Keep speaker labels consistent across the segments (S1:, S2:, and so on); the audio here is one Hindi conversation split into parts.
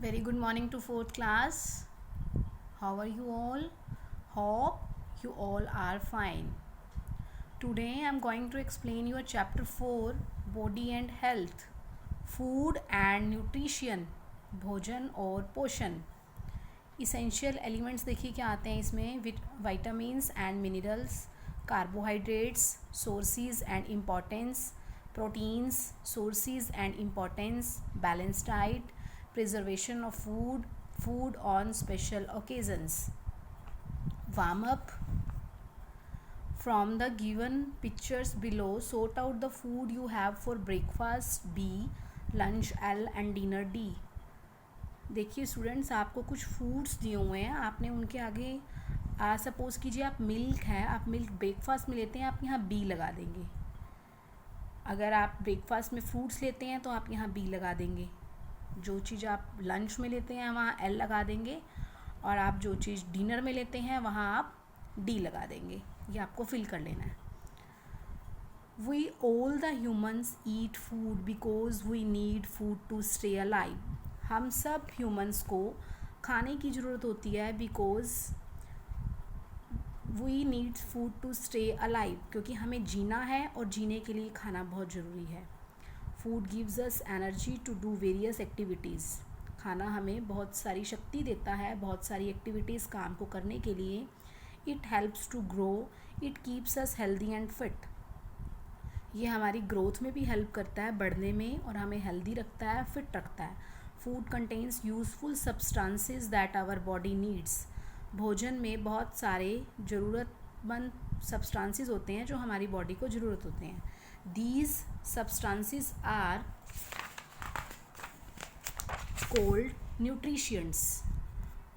S1: Very good morning to fourth class. How are you all? Hope you all are fine. Today I am going to explain you chapter 4 Body and Health, Food and Nutrition, भोजन और पोषण. इसेंशियल एलिमेंट्स देखिए क्या आते हैं इसमें. Vitamins and minerals, carbohydrates, sources and importance, proteins, sources and importance, balance diet, preservation of food on special occasions. Warm up. From the given pictures below, sort out the food you have for breakfast B, lunch L and dinner D. देखिए स्टूडेंट्स, आपको कुछ फूड्स दिए हुए हैं, आपने उनके आगे सपोज़ कीजिए आप मिल्क है, आप मिल्क ब्रेकफास्ट में लेते हैं, आप यहाँ बी लगा देंगे. अगर आप ब्रेकफास्ट में फ्रूट्स लेते हैं तो आप यहाँ बी लगा देंगे. जो चीज़ आप लंच में लेते हैं वहाँ एल लगा देंगे, और आप जो चीज़ डिनर में लेते हैं वहाँ आप डी लगा देंगे. ये आपको फिल कर लेना है. We all the humans eat food because we need food to stay alive. हम सब ह्यूमन्स को खाने की ज़रूरत होती है because we need food to stay alive, क्योंकि हमें जीना है और जीने के लिए खाना बहुत ज़रूरी है. Food gives us energy to do various activities. खाना हमें बहुत सारी शक्ति देता है, बहुत सारी एक्टिविटीज़ काम को करने के लिए. It helps to grow, it keeps us healthy and fit. ये हमारी ग्रोथ में भी हेल्प करता है, बढ़ने में, और हमें हेल्दी रखता है, फिट रखता है. Food contains useful substances that our body needs. भोजन में बहुत सारे ज़रूरतमंद सब्सटेंसेस होते हैं जो हमारी बॉडी को ज़रूरत होते हैं. These substances are called nutrients.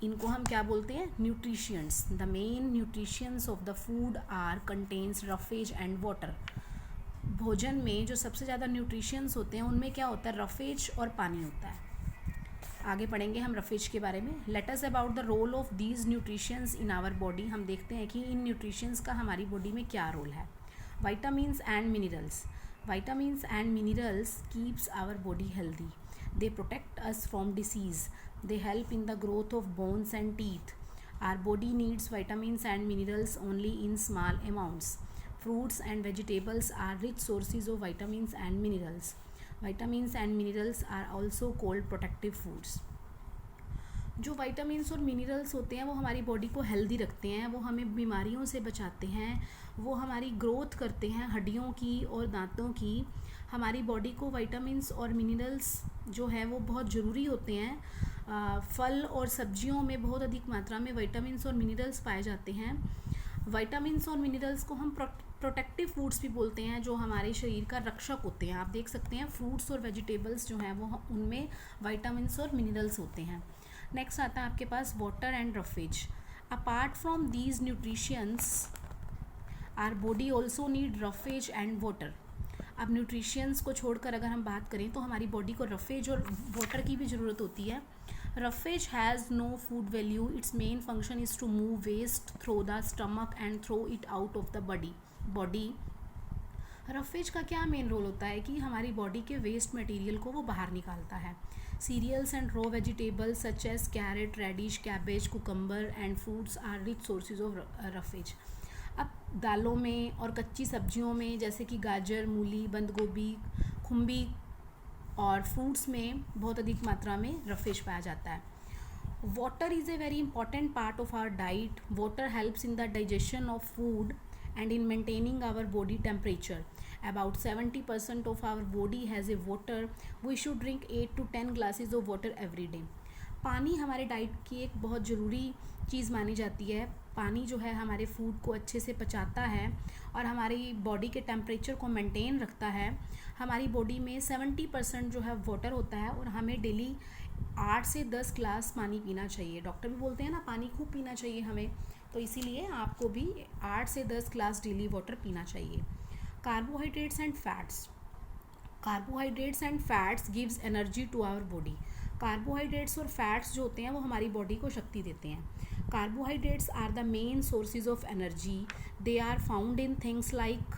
S1: इनको हम क्या बोलते हैं? Nutrients. The main nutrients of the food are contains roughage and water. भोजन में जो सबसे ज़्यादा न्यूट्रिशियंट्स होते हैं उनमें क्या होता है? रफेज और पानी होता है. आगे पढ़ेंगे हम रफेज के बारे में. Let us about the role of these nutrients in our body. हम देखते हैं कि इन न्यूट्रिशियंट्स का हमारी बॉडी में क्या रोल है. Vitamins and minerals. Vitamins and minerals keeps our body healthy. They protect us from disease. They help in the growth of bones and teeth. Our body needs vitamins and minerals only in small amounts. Fruits and vegetables are rich sources of vitamins and minerals. Vitamins and minerals are also called protective foods. जो विटामिन्स और मिनरल्स होते हैं वो हमारी बॉडी को हेल्दी रखते हैं, वो हमें बीमारियों से बचाते हैं, वो हमारी ग्रोथ करते हैं हड्डियों की और दांतों की. हमारी बॉडी को विटामिन्स और मिनरल्स जो है वो बहुत ज़रूरी होते हैं. फल और सब्जियों में बहुत अधिक मात्रा में विटामिन्स और मिनरल्स पाए जाते हैं. विटामिन्स और मिनरल्स को हम प्रोटेक्टिव फूड्स भी बोलते हैं, जो हमारे शरीर का रक्षक होते हैं. आप देख सकते हैं फ्रूट्स और वेजिटेबल्स जो हैं वो उनमें विटामिन्स और मिनरल्स होते हैं. नेक्स्ट आता है आपके पास water and roughage. Apart from these nutrients our body also need roughage and water. अब न्यूट्रिशियंस को छोड़कर अगर हम बात करें तो हमारी बॉडी को रफेज और वाटर की भी ज़रूरत होती है. Roughage has no food value. Its main function is to move waste through the stomach and throw it out of the body. Roughage का क्या मेन रोल होता है कि हमारी बॉडी के वेस्ट मटेरियल को वो बाहर निकालता है. Cereals and raw vegetables such as carrot, radish, cabbage, cucumber and fruits are rich sources of roughage. अब दालों में और कच्ची सब्जियों में जैसे कि गाजर, मूली, बंद गोभी, खुम्बी, और फ्रूट्स में बहुत अधिक मात्रा में रफेज पाया जाता है. Water is a very important part of our diet. Water helps in the digestion of food and in maintaining our body temperature. About 70% of our body has a water. We should drink 8 to 10 glasses of water every day. पानी हमारे डाइट की एक बहुत ज़रूरी चीज़ मानी जाती है. पानी जो है हमारे फूड को अच्छे से पचाता है और हमारी बॉडी के टेम्परेचर को मेंटेन रखता है. हमारी बॉडी में 70% जो है वाटर होता है और हमें डेली 8 से 10 ग्लास पानी पीना चाहिए. डॉक्टर भी बोलते हैं ना पानी खूब पीना चाहिए हमें, तो इसीलिए आपको भी 8 से 10 ग्लास डेली वाटर पीना चाहिए. Carbohydrates and fats. Carbohydrates and fats gives energy to our body. Carbohydrates और फैट्स जो होते हैं वो हमारी बॉडी को शक्ति देते हैं. Carbohydrates are the main sources of energy. They are found in things like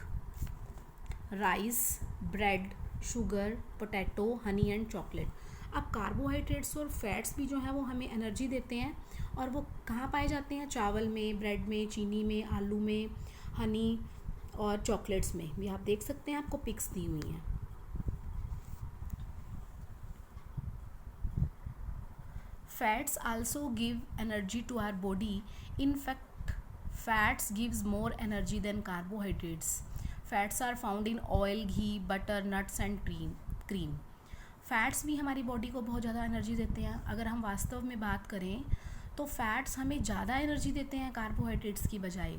S1: rice, bread, sugar, potato, honey and chocolate. अब कार्बोहाइड्रेट्स और फैट्स भी जो है वो हमें एनर्जी देते हैं, और वो कहाँ पाए जाते हैं? चावल में, ब्रेड में, चीनी में, आलू में, हनी और चॉकलेट्स में भी। आप देख सकते हैं, आपको पिक्स दी हुई हैं। Fats also give energy to our body. In fact, fats gives more energy than carbohydrates. Fats are found in oil, ghee, butter, nuts and cream. Fats भी हमारी बॉडी को बहुत ज़्यादा एनर्जी देते हैं। अगर हम वास्तव में बात करें तो फैट्स हमें ज़्यादा एनर्जी देते हैं कार्बोहाइड्रेट्स की बजाय।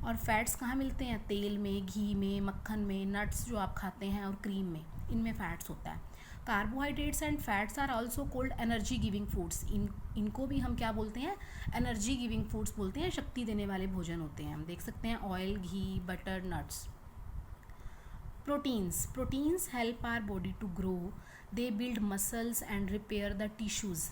S1: और फैट्स कहाँ मिलते हैं? तेल में, घी में, मक्खन में, नट्स जो आप खाते हैं, और क्रीम में, इनमें फैट्स होता है। Carbohydrates and fats are also called energy giving foods. इनको भी हम क्या बोलते हैं? एनर्जी गिविंग फूड्स बोलते हैं, शक्ति देने वाले भोजन होते हैं। हम देख सकते हैं oil, ghee, butter, nuts. Proteins help our body to grow. They build muscles and repair the tissues.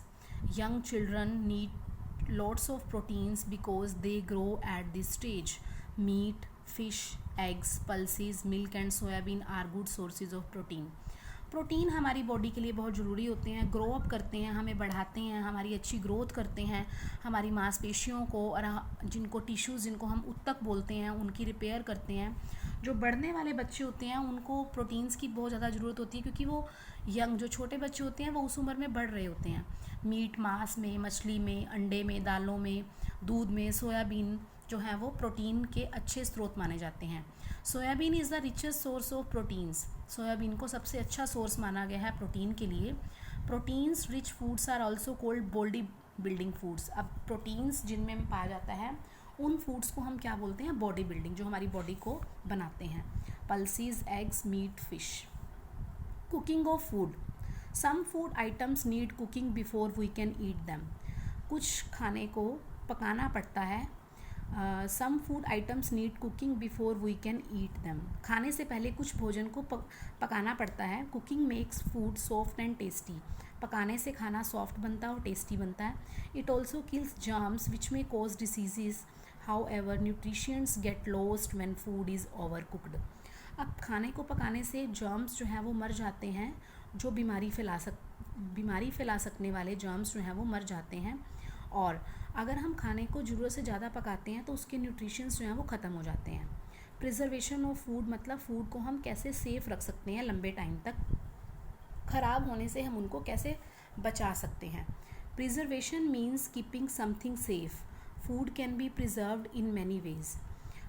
S1: Young children need lots of proteins because they grow at this stage. Meat, fish, eggs, pulses, milk and soybean are good sources of protein. Protein हमारी बॉडी के लिए बहुत ज़रूरी होते हैं, ग्रो अप करते हैं, हमें बढ़ाते हैं, हमारी अच्छी ग्रोथ करते हैं, हमारी मांसपेशियों को, और जिनको टिश्यूज़, जिनको हम उत्तक बोलते हैं, उनकी रिपेयर करते हैं। जो बढ़ने वाले बच्चे होते हैं उनको प्रोटीन्स की बहुत ज़्यादा ज़रूरत होती है, क्योंकि वो यंग, जो छोटे बच्चे होते हैं वो उस उम्र में बढ़ रहे होते हैं। मीट, मांस में, मछली में, अंडे में, दालों में, दूध में, सोयाबीन जो है वो प्रोटीन के अच्छे स्रोत माने जाते हैं। Soybean is the richest source of proteins. Soybean को सबसे अच्छा सोर्स माना गया है प्रोटीन के लिए। Proteins rich foods are also called body building foods. अब प्रोटीन्स जिनमें पाया जाता है उन फूड्स को हम क्या बोलते हैं? बॉडी बिल्डिंग, जो हमारी बॉडी को बनाते हैं। Pulses, eggs, meat, fish. Cooking of food. Some food items need cooking before we can eat them. कुछ खाने को पकाना पड़ता है। Some food items need cooking before we can eat them. खाने से पहले कुछ भोजन को पकाना पड़ता है। Cooking makes food soft and tasty. पकाने से खाना सॉफ्ट बनता है और टेस्टी बनता है। It also kills germs which may cause diseases. However nutrients get lost when food is overcooked. अब खाने को पकाने से जर्म्स जो हैं वो मर जाते हैं, जो बीमारी फैला सकने वाले जर्म्स जो हैं वो मर जाते हैं। और अगर हम खाने को ज़रूरत से ज़्यादा पकाते हैं तो उसके न्यूट्रिशंस जो हैं वो ख़त्म हो जाते हैं। प्रिजर्वेशन ऑफ फूड मतलब फूड को हम कैसे सेफ़ रख सकते हैं लंबे टाइम तक, ख़राब होने से हम उनको कैसे बचा सकते हैं। Preservation means keeping something safe. Food can be preserved in many ways.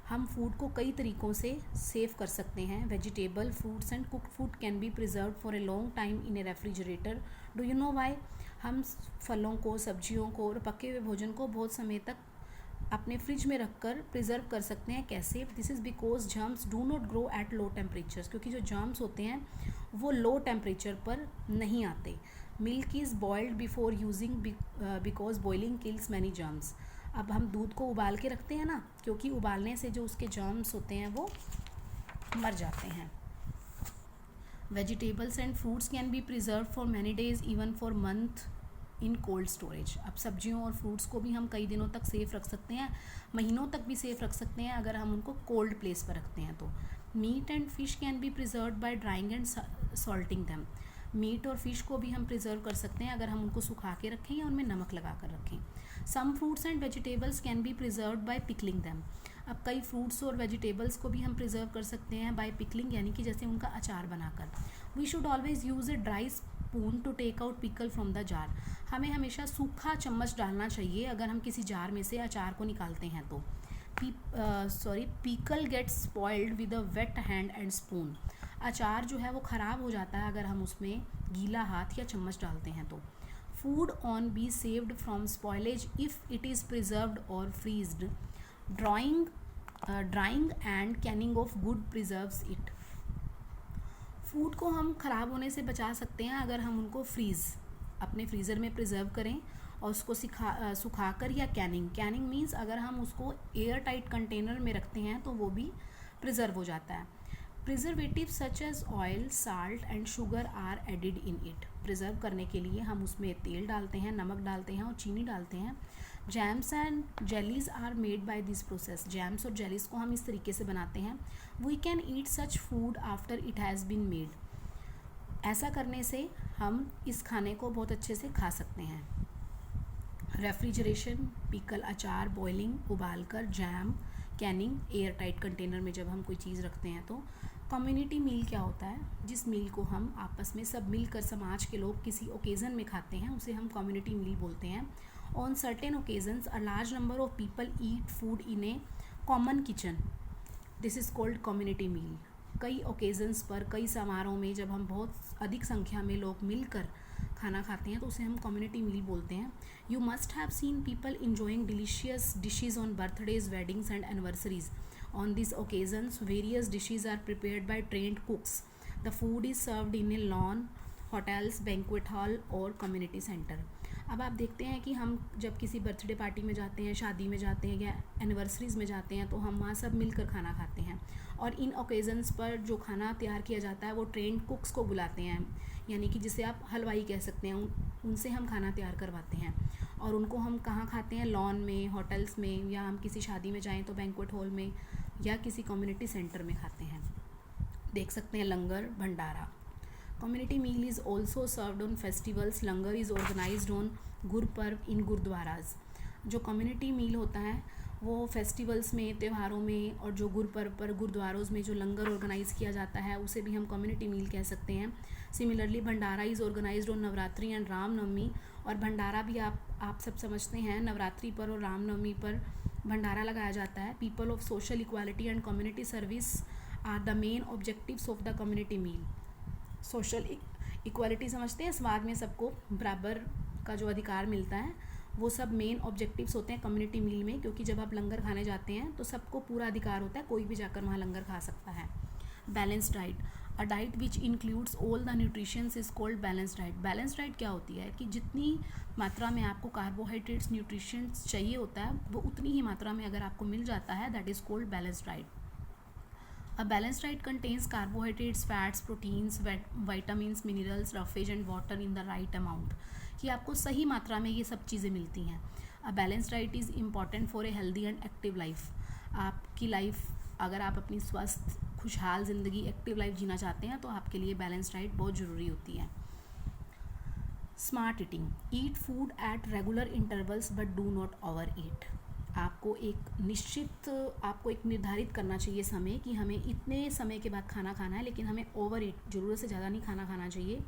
S1: हम फूड को कई तरीक़ों से सेव कर सकते हैं। Vegetable, fruits and cooked food can be preserved for a long time in A refrigerator. Do you know why? हम फलों को, सब्जियों को और पके हुए भोजन को बहुत समय तक अपने फ्रिज में रखकर प्रिजर्व कर सकते हैं। कैसे? This is because germs do not grow at low temperatures. क्योंकि जो जर्म्स होते हैं वो लो टेम्परेचर पर नहीं आते। Milk is boiled before using because boiling kills many germs. अब हम दूध को उबाल के रखते हैं ना, क्योंकि उबालने से जो उसके जर्म्स होते हैं वो मर जाते हैं। Vegetables and fruits can be preserve for many days, even for month in cold storage. अब सब्जियों और फ्रूट्स को भी हम कई दिनों तक सेफ़ रख सकते हैं, महीनों तक भी सेफ़ रख सकते हैं अगर हम उनको कोल्ड प्लेस पर रखते हैं तो। Meat and fish can be preserve by drying and salting them. Meat और फिश को भी हम प्रिजर्व कर सकते हैं अगर हम उनको सुखा के रखें या उनमें नमक लगा कर रखें। Some fruits and vegetables can be preserve by pickling them. अब कई फ्रूट्स और वेजिटेबल्स को भी हम प्रिजर्व कर सकते हैं बाय पिकलिंग, यानी कि जैसे उनका अचार बनाकर। We should always use a dry spoon to take out pickle from the jar. हमें हमेशा सूखा चम्मच डालना चाहिए अगर हम किसी जार में से अचार को निकालते हैं तो। Pickle gets spoiled with a wet hand and spoon. अचार जो है वो ख़राब हो जाता है अगर हम उसमें गीला हाथ या चम्मच डालते हैं तो। Food on be saved from spoilage if it is preserved और freezed. Drying and canning of good preserves it. Food को हम ख़राब होने से बचा सकते हैं अगर हम उनको अपने फ्रीज़र में प्रिजर्व करें और उसको सुखाकर, या कैनिंग मीन्स अगर हम उसको एयर टाइट कंटेनर में रखते हैं तो वो भी प्रिजर्व हो जाता है। Preservative such as oil, salt and sugar are added in it. Preserve करने के लिए हम उसमें तेल डालते हैं, नमक डालते हैं और चीनी डालते हैं। Jams and jellies are made by this process. Jams और जेलीज को हम इस तरीके से बनाते हैं। We can eat such food after it has been made. ऐसा करने से हम इस खाने को बहुत अच्छे से खा सकते हैं। रेफ्रिजरेशन, पिकल, अचार, बॉइलिंग, उबालकर, jam, Canning, air tight container में जब हम कोई चीज़ रखते हैं तो। कम्युनिटी मील क्या होता है? जिस मील को हम आपस में सब मिलकर समाज के लोग किसी ओकेज़न में खाते हैं उसे हम कम्युनिटी मील बोलते हैं। On certain occasions a large number of people eat food in a common kitchen, this is called community meal. कई ओकेजन्स पर, कई समारोह में जब हम बहुत अधिक संख्या में लोग मिलकर खाना खाते हैं तो उसे हम कम्युनिटी मील बोलते हैं। You must have seen people enjoying delicious dishes on birthdays, weddings and anniversaries. On these occasions, various dishes are prepared by trained cooks. The food is served in a lawn, hotels, banquet hall और community center. अब आप देखते हैं कि हम जब किसी बर्थडे पार्टी में जाते हैं, शादी में जाते हैं या एनिवर्सरीज़ में जाते हैं तो हम वहाँ सब मिलकर खाना खाते हैं। और इन ओकेजन्स पर जो खाना तैयार किया जाता है वो ट्रेंड कुक्स को बुलाते हैं, यानी कि जिसे आप हलवाई कह सकते हैं, उनसे हम खाना तैयार करवाते हैं। और उनको हम कहाँ खाते हैं? लॉन में, होटल्स में, या हम किसी शादी में जाएँ तो बैंक्वेट हॉल में या किसी कम्युनिटी सेंटर में खाते हैं। देख सकते हैं langar, bhandara. Community meal is also served on festivals. Langar is organised on Gurpurab in gurdwaras. जो कम्युनिटी मील होता है वो फेस्टिवल्स में, त्योहारों में, और जो गुरपर्व पर गुरुद्वारों में जो लंगर ऑर्गेनाइज़ किया जाता है उसे भी हम कम्युनिटी मील कह सकते हैं। Similarly bhandara is organised on Navratri and Ramnavami. और भंडारा भी आप सब समझते हैं, नवरात्रि पर और रामनवमी पर भंडारा लगाया जाता है। People of social equality and community service are the main objectives of the community meal. Social equality समझते हैं, समाज में सबको बराबर का जो अधिकार मिलता है, वो सब मेन ऑब्जेक्टिव्स होते हैं कम्युनिटी मील में। क्योंकि जब आप लंगर खाने जाते हैं तो सबको पूरा अधिकार होता है, कोई भी जाकर वहाँ लंगर खा सकता है। Balance diet, a diet which includes all the nutritions is called balance diet. Balance diet क्या होती है कि जितनी मात्रा में आपको कार्बोहाइड्रेट्स, न्यूट्रिशंस चाहिए होता है वो उतनी ही मात्रा में अगर आपको मिल जाता है, that is called balance diet. A balanced diet contains carbohydrates, fats, proteins, vitamins, minerals, roughage and water in the right amount. कि आपको सही मात्रा में ये सब चीज़ें मिलती हैं। A balanced diet is important for a healthy and active life. आपकी लाइफ, अगर आप अपनी स्वस्थ खुशहाल ज़िंदगी, एक्टिव लाइफ जीना चाहते हैं तो आपके लिए बैलेंस डाइट बहुत ज़रूरी होती है। Smart eating, eat food at regular intervals but do not over ईट। आपको एक निर्धारित करना चाहिए समय कि हमें इतने समय के बाद खाना खाना है, लेकिन हमें ओवर ईट, ज़रूरत से ज़्यादा नहीं खाना खाना चाहिए।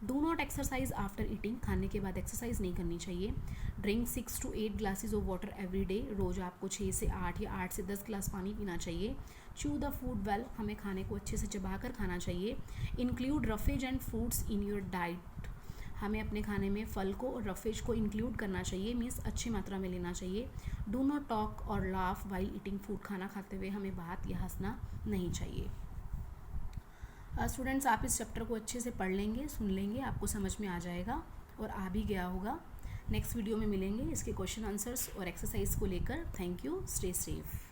S1: Do not exercise after eating, खाने के बाद एक्सरसाइज नहीं करनी चाहिए। Drink 6 to 8 glasses of water every day, रोज़ आपको 6 से 8 या 8 से 10 ग्लास पानी पीना चाहिए। च्यू द फूड वेल, हमें खाने को अच्छे से चबा कर खाना चाहिए। Include roughage and fruits in your diet, हमें अपने खाने में फल को और रफेज को इंक्लूड करना चाहिए, मीन्स अच्छी मात्रा में लेना चाहिए। डू नॉट टॉक और लाफ वाइल ईटिंग फूड, खाना खाते हुए हमें बात या हंसना नहीं चाहिए। स्टूडेंट्स, आप इस चैप्टर को अच्छे से पढ़ लेंगे, सुन लेंगे, आपको समझ में आ जाएगा और आ भी गया होगा। नेक्स्ट वीडियो में मिलेंगे इसके क्वेश्चन आंसर्स और एक्सरसाइज को लेकर। Thank you, stay safe.